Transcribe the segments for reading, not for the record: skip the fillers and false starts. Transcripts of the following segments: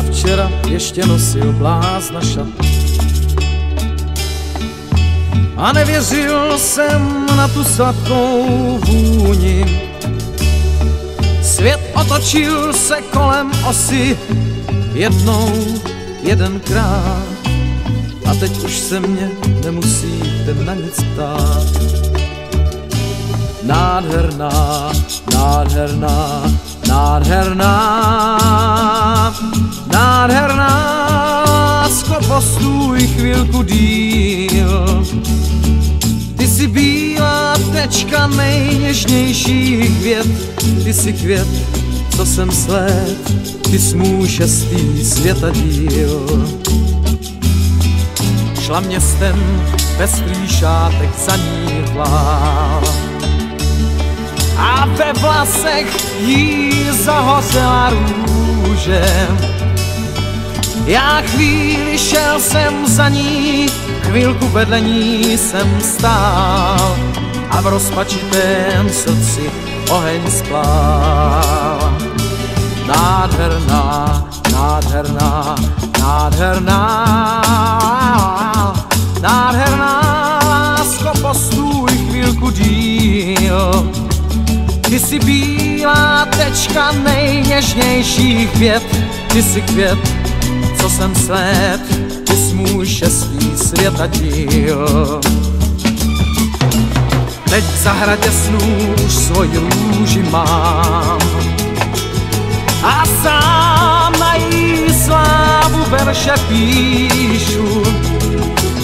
a včera ještě nosil blázna šat. A nevěřil jsem na tu sladkou vůni. Svět otočil se kolem osy jednou, jedenkrát. A teď už se mě nemusíte na nic ptát. Nádherná, nádherná, nádherná, nádherná, lásko, postůj chvilku díl. Ty jsi bílá tečka nejněžnějších vět, ty jsi květ, co jsem sled, ty jsi můj šestý světadíl. Šla městem pestrý šátek za ní hlál a ve vlasech jí zahořela růže. Já chvíli šel jsem za ní, chvilku vedle ní jsem stál a v rozpačitém srdci oheň splál. Nádherná, nádherná, nádherná, nádherná, lásko, postůj chvilku díl. Ty jsi bílá tečka nejněžnějších vět, ty jsi květ, co jsem sled, ty jsi můj šestý světadíl. Teď v zahradě snů už svoji růži mám a sám na jí slávu verše píšu.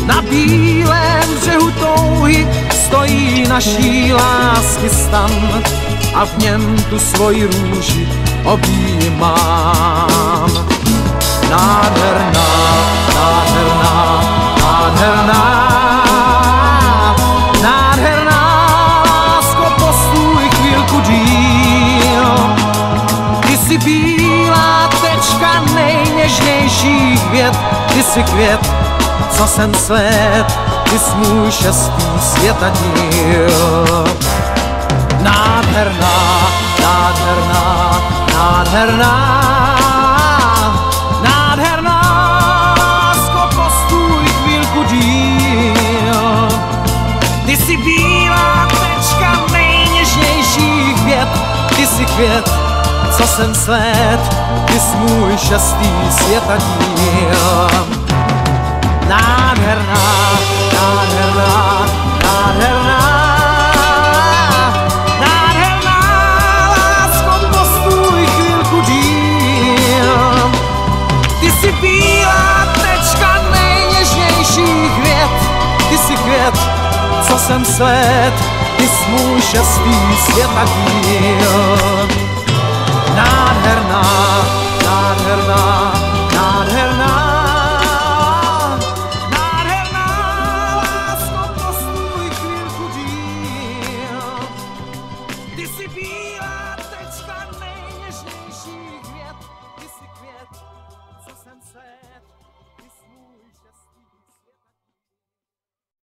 Na bílém břehu touhy stojí naší lásky stan a v něm tu svoji růži objímám. Nádherná, nádherná, nádherná, nádherná, lásko, postůj chvilku díl. Ty jsi bílá tečka nejněžnějších vět, ty jsi květ, co jsem sled, ty jsi můj šestý světadíl. Nádherná, nádherná, nádherná, nádherná, lásko, postůj chvilku díl. Ty jsi bílá tečka nejněžnějších vět, ty jsi květ, co jsem sled, ty jsi můj šestý světadíl. Nádherná, nádherná, nádherná, nádherná, lásko, postůj chvilku díl. Ty jsi bílá tečka nejněžnějších vět, ty jsi květ, co jsem sled, ty jsi můj šestý světadíl. Nádherná, nádherná, nádherná, ty jsi bílá tečka